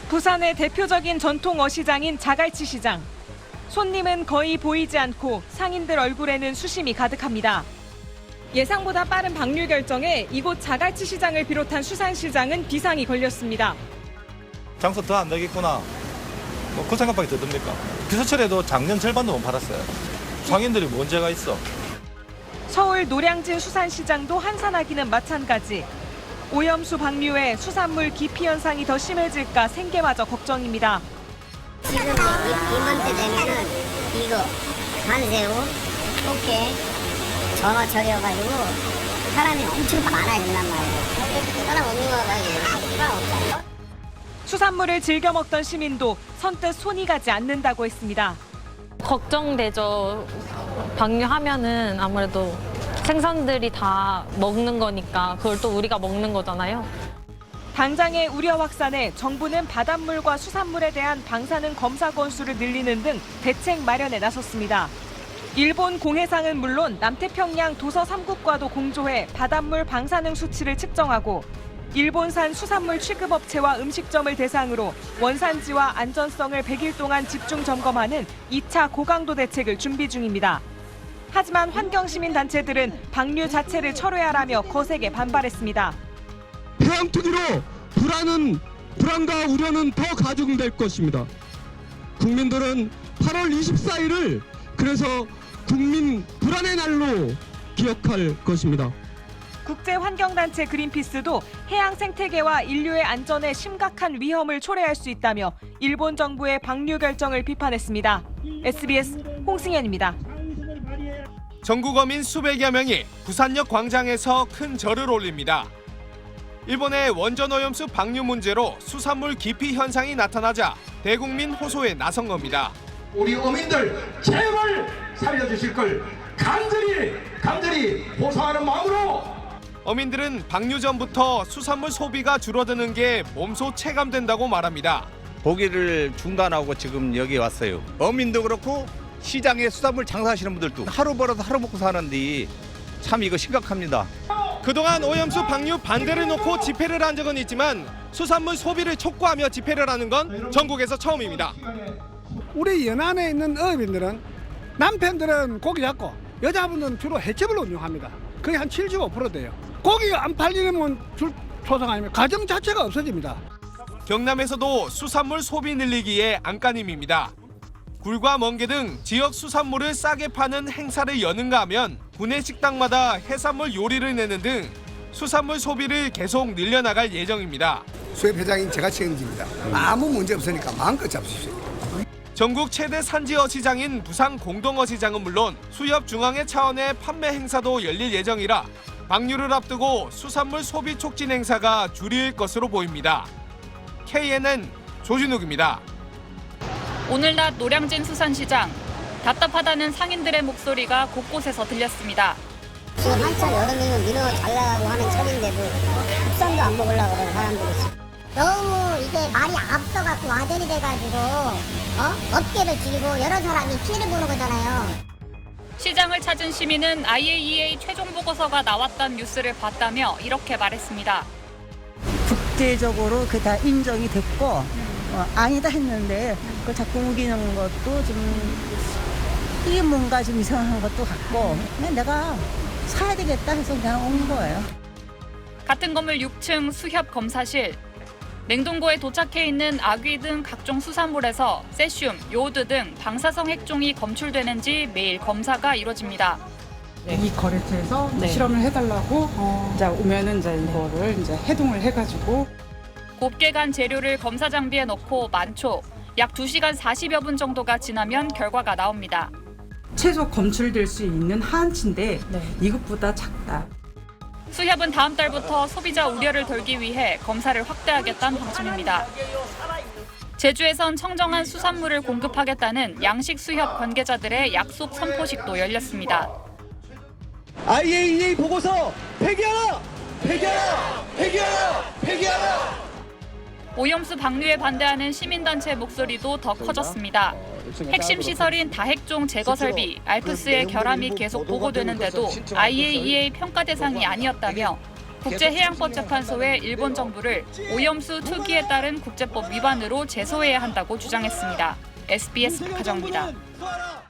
부산의 대표적인 전통 어시장인 자갈치 시장. 손님은 거의 보이지 않고 상인들 얼굴에는 수심이 가득합니다. 예상보다 빠른 방류 결정에 이곳 자갈치 시장을 비롯한 수산시장은 비상이 걸렸습니다. 장소 더 안 되겠구나. 그 생각밖에 더 듭니까? 비서철에도 작년 절반도 못 팔았어요. 상인들이 문제가 있어. 서울 노량진 수산시장도 한산하기는 마찬가지. 오염수 방류에 수산물 기피 현상이 더 심해질까 생계마저 걱정입니다. 지금 이맘때 되면은 이거 간새우, 꽃게, 전어 절여가지고 사람이 엄청 많아진단 말이에요. 사람 없는 거가 사람 없잖아요. 수산물을 즐겨 먹던 시민도 선뜻 손이 가지 않는다고 했습니다. 걱정되죠. 방류하면은 아무래도 생선들이 다 먹는 거니까 그걸 또 우리가 먹는 거잖아요. 당장의 우려 확산에 정부는 바닷물과 수산물에 대한 방사능 검사 건수를 늘리는 등 대책 마련에 나섰습니다. 일본 공해상은 물론 남태평양 도서 3국과도 공조해 바닷물 방사능 수치를 측정하고 일본산 수산물 취급업체와 음식점을 대상으로 원산지와 안전성을 100일 동안 집중 점검하는 2차 고강도 대책을 준비 중입니다. 하지만 환경시민단체들은 방류 자체를 철회하라며 거세게 반발했습니다. 해양 투기로 불안과 우려는 더 가중될 것입니다. 국민들은 8월 24일을 그래서 국민 불안의 날로 기억할 것입니다. 국제환경단체 그린피스도 해양 생태계와 인류의 안전에 심각한 위험을 초래할 수 있다며 일본 정부의 방류 결정을 비판했습니다. SBS 홍승현입니다. 전국 어민 수백여 명이 부산역 광장에서 큰 절을 올립니다. 일본의 원전 오염수 방류 문제로 수산물 기피 현상이 나타나자 대국민 호소에 나선 겁니다. 우리 어민들 제발 살려주실 걸 간절히 호소하는 마음으로 어민들은 방류 전부터 수산물 소비가 줄어드는 게 몸소 체감된다고 말합니다. 고기를 중단하고 지금 여기 왔어요. 어민도 그렇고 시장에 수산물 장사하시는 분들도 하루 벌어서 하루 먹고 사는데 참 이거 심각합니다. 그동안 오염수 방류 반대를 놓고 집회를 한 적은 있지만 수산물 소비를 촉구하며 집회를 하는 건 전국에서 처음입니다. 우리 연안에 있는 어민들은 남편들은 고기 잡고 여자분들은 주로 횟집을 운영합니다. 거의 한 75% 돼요. 고기가 안 팔리면 조상 아니면 가정 자체가 없어집니다. 경남에서도 수산물 소비 늘리기에 안간힘입니다. 굴과 멍게 등 지역 수산물을 싸게 파는 행사를 여는가 하면 구내 식당마다 해산물 요리를 내는 등 수산물 소비를 계속 늘려나갈 예정입니다. 수협 회장인 제가 책임집니다. 아무 문제 없으니까 마음껏 잡수십시오. 전국 최대 산지어시장인 부산 공동어시장은 물론 수협 중앙회 차원의 판매 행사도 열릴 예정이라 방류를 앞두고 수산물 소비 촉진 행사가 줄일 것으로 보입니다. KNN 조진욱입니다. 오늘 낮 노량진 수산시장, 답답하다는 상인들의 목소리가 곳곳에서 들렸습니다. 지금 한참 여름이면 민어 잘 나가고 하는 철인데도 국산도 안 먹으려고 그러는 사람들이 너무 이게 말이 앞서갖고 와전이 돼가지고 업계를 죽이고 여러 사람이 피해를 보는 거잖아요. 시장을 찾은 시민은 IAEA 최종 보고서가 나왔다는 뉴스를 봤다며 이렇게 말했습니다. 국제적으로 그게 다 인정이 됐고 아니다 했는데 그걸 자꾸 우기는 것도 좀 이게 뭔가 좀 이상한 것도 같고 그냥 내가 사야 되겠다 해서 그냥 온 거예요. 같은 건물 6층 수협 검사실. 냉동고에 도착해 있는 아귀 등 각종 수산물에서 세슘, 요오드 등 방사성 핵종이 검출되는지 매일 검사가 이루어집니다. 이 거래처에서 실험을 해달라고 이제 오면은 이제 이거를 이제 해동을 해가지고 곱게 간 재료를 검사 장비에 넣고 만초, 약 2시간 40여 분 정도가 지나면 결과가 나옵니다. 최소 검출될 수 있는 한치인데 이것보다 작다. 수협은 다음 달부터 소비자 우려를 덜기 위해 검사를 확대하겠다는 방침입니다. 제주에선 청정한 수산물을 공급하겠다는 양식 수협 관계자들의 약속 선포식도 열렸습니다. IAEA 보고서 폐기하라! 폐기하라! 폐기하라! 폐기하라! 오염수 방류에 반대하는 시민단체 목소리도 더 커졌습니다. 핵심 시설인 다핵종 제거 설비 알프스의 결함이 계속 보고되는데도 IAEA 평가 대상이 아니었다며 국제해양법재판소에 일본 정부를 오염수 투기에 따른 국제법 위반으로 제소해야 한다고 주장했습니다. SBS 박하정입니다.